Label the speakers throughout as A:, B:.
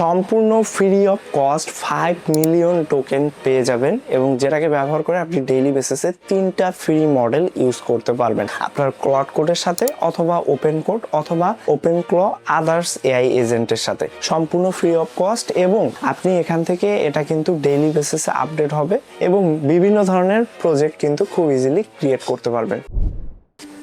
A: সম্পূর্ণ free of cost 5 million token পেয়ে যাবেন এবং যেটাকে ব্যবহার করে আপনি ডেইলি বেসিসে 3টা ফ্রি মডেল ইউজ করতে পারবেন আপনার ক্লড কোডের সাথে অথবা ওপেন কোড অথবা ওপেন ক্ল আদার্স এআই এজেন্টের সাথে সম্পূর্ণ ফ্রি অফ কস্ট এবং আপনি এখান থেকে এটা কিন্তু ডেইলি বেসিসে আপডেট হবে এবং বিভিন্ন ধরনের প্রজেক্ট কিন্তু খুব ইজিলি ক্রিয়েট করতে পারবেন।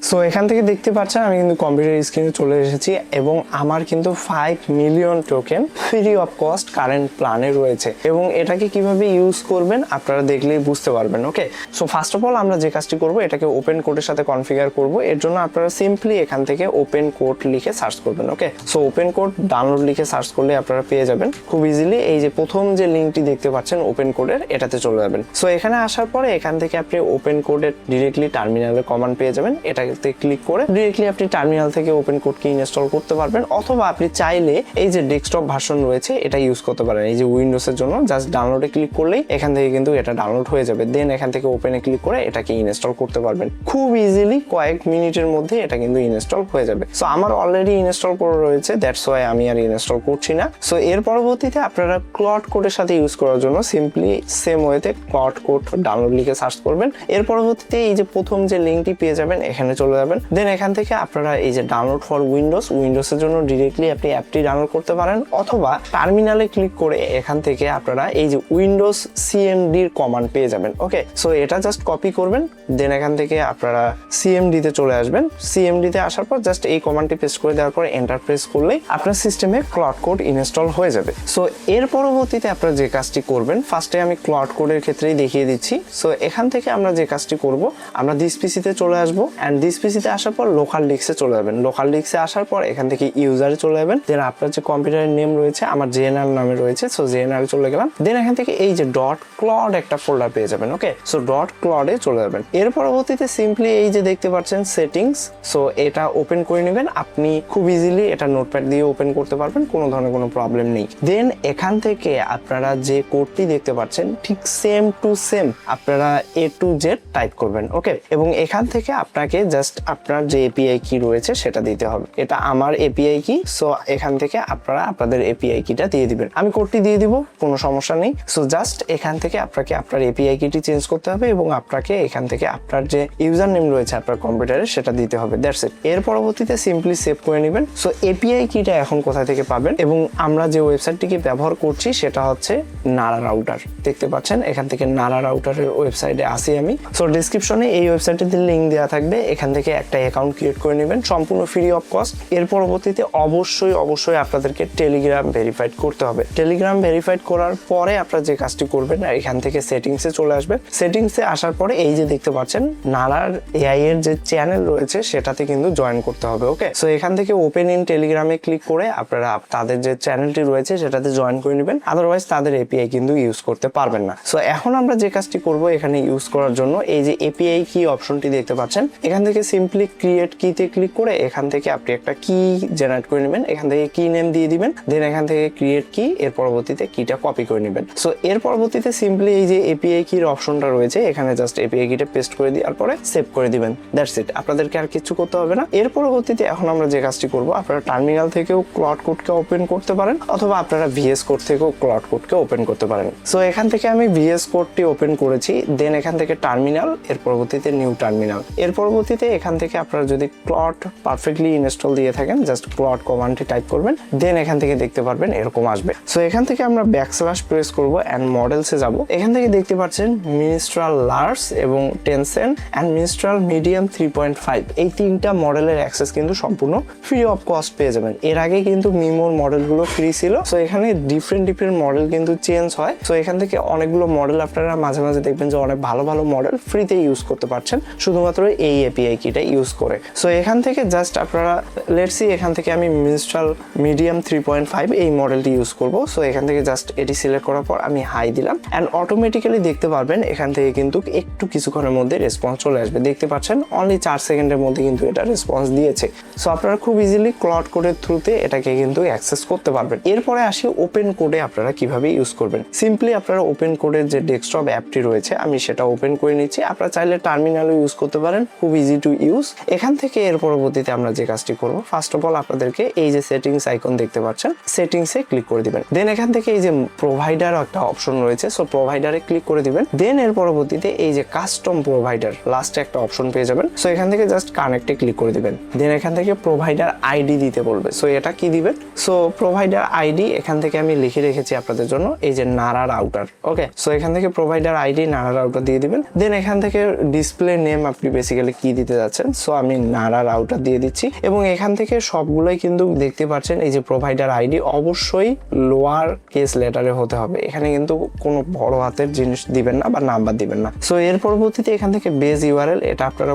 A: সো এখান থেকে দেখতে পাচ্ছেন আমি কিন্তু কম্পিউটার স্ক্রিনে চলে এসেছি এবং আমার কিন্তু 5 million token free of cost current প্ল্যানে রয়েছে এবং এটাকে কিভাবে ইউজ করবেন আপনারা দেখলেই বুঝতে পারবেন। ওকে, সো ফার্স্ট অফ অল আমরা যে কাজটি করব এটাকে ওপেন কোডের সাথে কনফিগার করব। এর জন্য আপনারা সিম্পলি এখান থেকে ওপেন কোড লিখে সার্চ করবেন। ওকে, সো ওপেন কোড ডাউনলোড লিখে সার্চ করলে আপনারা পেয়ে যাবেন খুব ইজিলি। এই যে প্রথম যে লিঙ্কটি দেখতে পাচ্ছেন ওপেন কোডের, এটাতে চলে যাবেন। সো এখানে আসার পরে এখান থেকে আপনি ওপেন কোডের ডিরেক্টলি টার্মিনালের কমান্ড পেয়ে যাবেন। এটাকে ক্লিক করে ডিরেক্টলি আপনি টার্মিনাল থেকে ওপেন কোডকে ইনস্টল করতে পারবেন অথবা আপনি চাইলে এই যে ডেস্কটপ ভার্সন রয়েছে এটা ইউজ করতে পারেন। এই যে উইন্ডোজের জন্য জাস্ট ডাউনলোডে ক্লিক করলেই এখান থেকে কিন্তু এটা ডাউনলোড হয়ে যাবে। দেন এখান থেকে ওপেনে ক্লিক করে এটাকে ইনস্টল করতে পারবেন খুব ইজিলি। কয়েক মিনিটের মধ্যে এটা কিন্তু ইনস্টল হয়ে যাবে। সো আমার অলরেডি ইনস্টল করে রয়েছে, দ্যাটস ওয়াই আমি আর ইনস্টল করছি না। সো এর পরবর্তীতে আপনারা ক্লড কোডের সাথে ইউজ করার জন্য সিম্পলি সেম ওয়েতে ক্লড কোড ডাউনলোড লিখে সার্চ করবেন। এর পরবর্তীতে এই যে প্রথম যে লিঙ্কটি পেয়ে যাবেন এখানে চলে যাবেন। দেন এখান থেকে আপনারা এই যে ডাউনলোড ফর উইন্ডোজের জন্য ডিরেক্টলি আপনি অ্যাপটি ডাউনলোড করতে পারেন অথবা টার্মিনালে ক্লিক করে এখান থেকে আপনারা এই যে উইন্ডোজ সিএমডির কমান্ড পেয়ে যাবেন। ওকে, সো এটা জাস্ট কপি করবেন। দেন এখান থেকে আপনারা সিএমডিতে চলে আসবেন। সিএমডিতে আসার পর জাস্ট এই কমান্ডটি পেস্ট করে দেওয়ার পর এন্টার প্রেস করলেই আপনার সিস্টেমে ক্লড কোড ইনস্টল হয়ে যাবে। সো এর পরবর্তীতে আপনারা যে কাজটি করবেন, ফার্স্টে আমি ক্লড কোডের ক্ষেত্রেই দেখিয়ে দিচ্ছি। সো এখান থেকে আমরা যে কাজটি করব, আমরা দিস পিসিতে চলে আসবো অ্যান্ড দিস পিসিতে আসার পর লোকাল ডিস্কে চলে যাবেন। লোকাল ডিস্কে আসার পর এখান থেকে ইউজারে চলে যাবেন। দেন আপনার যে কম্পিউটারের নেম রয়েছে আমার জেএনআর নামে রয়েছে, সো জেএনআর চলে গেলাম। দেন এখান থেকে এই যে ডট ক্লড একটা ফোল্ডার পেয়ে যাবেন। ওকে, সো ডট ক্লডে চলে যাবেন। এর পরবর্তীতে সিম্পলি এই যে দেখতে পাচ্ছেন সেটিংস, সো এটা ওপেন করে নেবেন। আপনি খুব ইজিলি এটা নোটপ্যাড দিয়ে ওপেন করতে পারবেন, কোনো ধরনের কোনো প্রবলেম নেই। দেন এখান থেকে আপনারা যে কোডটি দেখতে পাচ্ছেন ঠিক সেম টু সেম আপনারা এ টু জেড টাইপ করবেন। ওকে, এবং এখান থেকে আপনাকে জাস্ট আপনার যে এপিআই কি রয়েছে সেটা দিতে হবে। এটা আমার এপিআই কি, সো এখান থেকে আপনারা আপনাদের এপিআই কিটা দিয়ে দিবেন। আমি কোডটি দিয়ে দিব, কোনো সমস্যা নেই। সো জাস্ট এখান থেকে আপনাকে আপনার এপিআই কিটি চেঞ্জ করতে হবে এবং আপনাকে এখান থেকে আপনার যে ইউজার নেম রয়েছে আপনার কম্পিউটারে সেটা দিতে হবে। That's it. এর পরবর্তীতে সিম্পলি সেভ করে নেবেন। সো এপিআই কিটা এখন কোথা থেকে পাবেন এবং আমরা যে ওয়েবসাইটটিকে ব্যবহার করছি সেটা হচ্ছে নারা রাউটার। দেখতে পাচ্ছেন এখান থেকে নারা রাউটারের ওয়েবসাইটে আসি আমি। সো ডেসক্রিপশনে এই ওয়েবসাইটের লিঙ্ক দেওয়া থাকবে, এখান থেকে একটা অ্যাকাউন্ট ক্রিয়েট করে নেবেন সম্পূর্ণ ফ্রি অফ কস্ট। এর পরবর্তীতে অবশ্যই আপনাদেরকে টেলিগ্রাম ভেরিফাইড করতে হবে। টেলিগ্রাম ভেরিফাইড করার পরে আপনারা যে কাজটি করবেন এখান থেকে সেটিংসে চলে আসবেন। সেটিংসে আসার পরে এই যে দেখতে পাচ্ছেন নারার এআই এর যে চ্যানেল রয়েছে সেটাতে কিন্তু জয়েন করতে হবে। ওকে, সো এখান থেকে ওপেন ইন টেলিগ্রামে ক্লিক করে আপনারা তাদের যে চ্যানেলটি রয়েছে সেটাতে জয়েন করে নেবেন, আদারওয়াইজ তাদের এপিআই কিন্তু ইউজ করতে পারবেন না। সো এখন আমরা যে কাজটি করব এখানে ইউজ করার জন্য এই যে এপিআই কি অপশনটি দেখতে পাচ্ছেন, এখান থেকে সিম্পলি ক্রিয়েট কিতে ক্লিক করে এখান থেকে আপনি একটা কি জেনারেট করে নেবেন। এখান থেকে কি নেম দিয়ে দিবেন। দেন এখান থেকে ক্রিয়েট কি, এর পরবর্তীতে কিটা কপি করে নেবেন। সো এর পরবর্তীতে সিম্পলি এই যে এপিআই কির অপশনটা রয়েছে এখানে জাস্ট এপিআই কিটা পেস্ট করে দেওয়ার পরে সেভ করে দিবেন। That's it. আপনাদেরকে আর কিছু করতে হবে না। এর পরবর্তীতে এখন আমরা যে কাজটি করব, আপনারা টার্মিনাল থেকেও ক্লড কোডকে ওপেন করতে পারেন অথবা আপনারা ভিএস কোড থেকেও ক্লড কোডকে ওপেন করতে পারেন। সো এখান থেকে আমি ভিএস কোডটি ওপেন করেছি। দেন এখান থেকে টার্মিনাল, এর পরবর্তীতে নিউ টার্মিনাল। এর পরবর্তীতে এখান থেকে আপনারা যদি ক্লড পারফেক্টলি ইনস্টল দিয়ে থাকেন জাস্ট ক্লড কমান্ডটি টাইপ করবেন। দেন এখান থেকে দেখতে পারবেন এরকম আসবে। সো এখান থেকে আমরা ব্যাকস্ল্যাশ প্রেস করব এন্ড মডেলসে যাব। এখান থেকে দেখতে পাচ্ছেন মিনিস্ট্রাল লার্জ এবং টেনসেন এন্ড মিনিস্ট্রাল মিডিয়াম 3.5 এই তিনটা মডেলের অ্যাক্সেস কিন্তু সম্পূর্ণ ফ্রি অফ কস্ট পেয়ে যাবেন। এর আগে কিন্তু মিমোর মডেলগুলো ফ্রি ছিল। সো এখানে ডিফারেন্ট মডেল কিন্তু চেঞ্জ হয়। সো এখান থেকে অনেকগুলো মডেল আপনারা মাঝে মাঝে দেখবেন যে অনেক ভালো মডেল ফ্রিতে ইউজ করতে পারছেন শুধুমাত্র এই এপিআই কিটা ইউজ করে। সো এখান থেকে জাস্ট আপনারা লেটস সি এখান থেকে আমি মিনিস্ট্রাল মিডিয়াম 3.5 এই মডেলটি ইউজ করব। সো এখান থেকে জাস্ট এটি সিলেক্ট করার পর আমি হাই দিলাম এন্ড অটোমেটিক্যালি দেখতে পারবেন এখান থেকে কিন্তু একটু কিছুক্ষণের মধ্যে রেসপন্স চলে আসবে। দেখতে পাচ্ছেন অনলি 4 সেকেন্ডের মধ্যে কিন্তু এটা রেসপন্স দিয়েছে। সো আপনারা খুব ইজিলি ক্লড কোডের থ্রুতে এটাকে কিন্তু অ্যাক্সেস করতে পারবেন। এরপরে আসি ওপেন কোডে আপনারা কিভাবে ইউজ করবেন। সিম্পলি আপনারা ওপেন কোডের যে ডেস্কটপ অ্যাপটি রয়েছে আমি সেটা ওপেন করে নিচ্ছি। আপনারা চাইলে টার্মিনালও ইউজ করতে পারেন, খুব ইজিলি ইজি টু ইউজ। এখান থেকে এর পরবর্তীতে আমরা যে কাজটি করব, ফার্স্ট অফ অল আপনাদেরকে এই যে সেটিংস আইকন দেখতে পাচ্ছেন, সেটিংসে ক্লিক করে দিবেন। দেন এখান থেকে এই যে প্রোভাইডার একটা অপশন রয়েছে, সো প্রোভাইডারে ক্লিক করে দিবেন। দেন এর পরবর্তীতে এই যে কাস্টম প্রোভাইডার লাস্টে একটা অপশন পেয়ে যাবেন, সো এখান থেকে জাস্ট কানেক্টে ক্লিক করে দিবেন। দেন এখান থেকে প্রোভাইডার আইডি দিতে বলবে, সো এটা কি দিবেন, সো প্রোভাইডার আইডি এখান থেকে আমি লিখে রেখেছি আপনাদের জন্য, এই যে নারা রাউটার। ওকে, সো এখান থেকে প্রোভাইডার আইডি নারা রাউটার দিয়ে দিবেন। দেন এখান থেকে ডিসপ্লে নেম আপনি বেসিক্যালি কি দিতে যাচ্ছেন, সো আমি নারা রাউটার দিয়ে দিচ্ছি। এবং এখান থেকে সবগুলোই কিন্তু দেখতে পাচ্ছেন এই যে প্রোভাইডার আইডি অবশ্যই লোয়ার কেস লেটারে হতে হবে, এখানে কিন্তু কোনো বড় হাতের জিনিস দিবেন না বা নাম্বার দিবেন না। সো এর পরবর্তীতে এখান থেকে বেস ইউআরএল, এটা আপনারা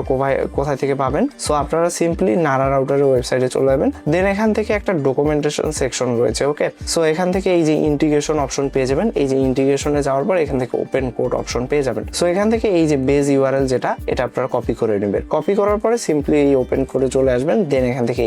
A: কোথায় থেকে পাবেন, সো আপনারা সিম্পলি নারা রাউটারের ওয়েবসাইটে চলে যাবেন। দেন এখান থেকে একটা ডকুমেন্টেশন সেকশন রয়েছে। ওকে, সো এখান থেকে এই যে ইন্টিগ্রেশন অপশন পেয়ে যাবেন, এই যে ইন্টিগ্রেশনে যাওয়ার পর এখান থেকে ওপেন কোড অপশন পেয়ে যাবেন। সো এখান থেকে এই যে বেস ইউআরএল যেটা, এটা আপনারা কপি করে নেবেন। কপি করার পরে সিম্পলি এই ওপেন কোডে চলে আসবেন। দেন এখান থেকে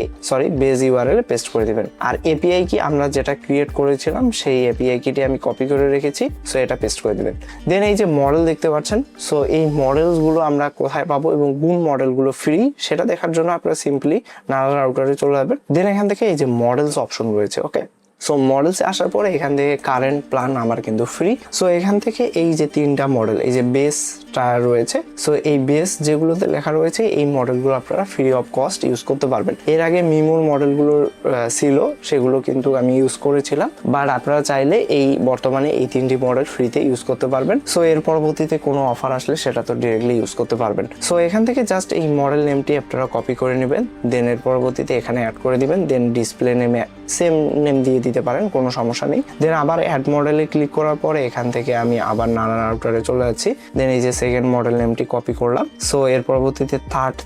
A: বেস ইউআরএল পেস্ট করে দিবেন। আর এপিআই কি আমরা যেটা ক্রিয়েট করেছিলাম সেই এপিআই কিটি আমি কপি করে রেখেছি, সো এটা পেস্ট করে দিবেন। দেন এই যে মডেল দেখতে পাচ্ছেন, সো এই মডেলস গুলো আমরা কোথায় পাবো এবং কোন মডেলগুলো ফ্রি সেটা দেখার জন্য আপনারা সিম্পলি নারা রাউটারে চলে যাবেন। দেন এখান থেকে এই যে মডেলস অপশন রয়েছে। ওকে, সো মডেলসে আসার পরে এখান থেকে কারেন্ট প্ল্যান আমার কিন্তু ফ্রি। সো এখান থেকে এই যে তিনটা মডেল, এই যে বেসটা রয়েছে, সো এই বেস যেগুলোতে লেখা রয়েছে এই মডেলগুলো আপনারা ফ্রি অফ কস্ট ইউজ করতে পারবেন। এর আগে মিমোর মডেলগুলো ছিল, সেগুলো কিন্তু আমি ইউজ করেছিলাম, বাট আপনারা চাইলে এই বর্তমানে এই তিনটি মডেল ফ্রিতে ইউজ করতে পারবেন। সো এর পরবর্তীতে কোনো অফার আসলে সেটা তো ডিরেক্টলি ইউজ করতে পারবেন। সো এখান থেকে জাস্ট এই মডেল নেমটি আপনারা কপি করে নেবেন। দেন এর পরবর্তীতে এখানে অ্যাড করে দিবেন। দেন ডিসপ্লে নেমে সেম নেম দিয়ে দিতে পারেন, কোনো সমস্যা নেই। দেন আবার অ্যাড মডেলে ক্লিক করার পরে এখান থেকে আমি আবার নানা রাউটারে চলে যাচ্ছি। দেন এই যে সেকেন্ড মডেল নেমটি কপি করলাম। সো এর পরবর্তীতে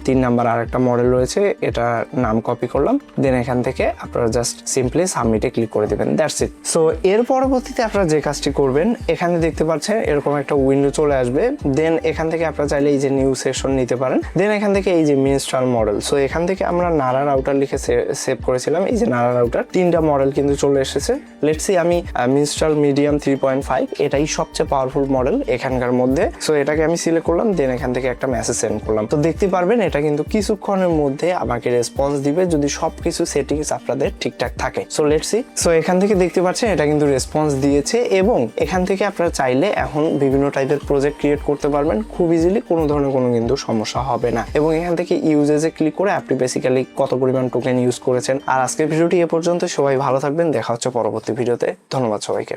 A: তিন নাম্বার আরেকটা মডেল রয়েছে, এটা নাম কপি করলাম। দেন এখান থেকে আপনারা জাস্ট সিম্পলি সাবমিটে ক্লিক করে দেবেন, দ্যাটস ইট। সো এর পরবর্তীতে আপনারা যে কাজটি করবেন, এখানে দেখতে পাচ্ছেন এরকম একটা উইন্ডো চলে আসবে। দেন এখান থেকে আপনারা চাইলে এই যে নিউ সেশন নিতে পারেন। দেন এখান থেকে এই যে মিনস্ট্রাল মডেল, সো এখান থেকে আমরা নারা রাউটার লিখে সেভ করেছিলাম, এই যে নারা রাউটার তিনটা মডেল কিন্তু চলে এসেছে। লেটস সি আমি মিনস্ট্রাল মিডিয়াম 3.5, এটাই সবচেয়ে পাওয়ারফুল মডেল এখানকার মধ্যে। সো এটাকে আমি সিলেক্ট করলাম। দেন এখান থেকে একটা মেসেজ সেন্ড করলাম। তো দেখতে পারবেন এটা কিন্তু কিছুক্ষণের মধ্যে আমাকে রেসপন্স দিবে যদি সবকিছু সেটিংস আপনাদের ঠিকঠাক থাকে। So let's see. সো এখান থেকে দেখতে পাচ্ছেন এটা কিন্তু রেসপন্স দিয়েছে এবং এখান থেকে আপনারা চাইলে এখন বিভিন্ন টাইপের প্রজেক্ট ক্রিয়েট করতে পারবেন খুব ইজিলি, কোনো ধরনের কোনো কিন্তু সমস্যা হবে না। এবং এখান থেকে ইউজেজে ক্লিক করে আপনি বেসিক্যালি কত পরিমাণ টোকেন ইউজ করেছেন। আর আজকের ভিডিওটি এ পর্যন্ত। সবাই ভালো থাকবেন, দেখা হচ্ছে পরবর্তী ভিডিওতে। ধন্যবাদ সবাইকে।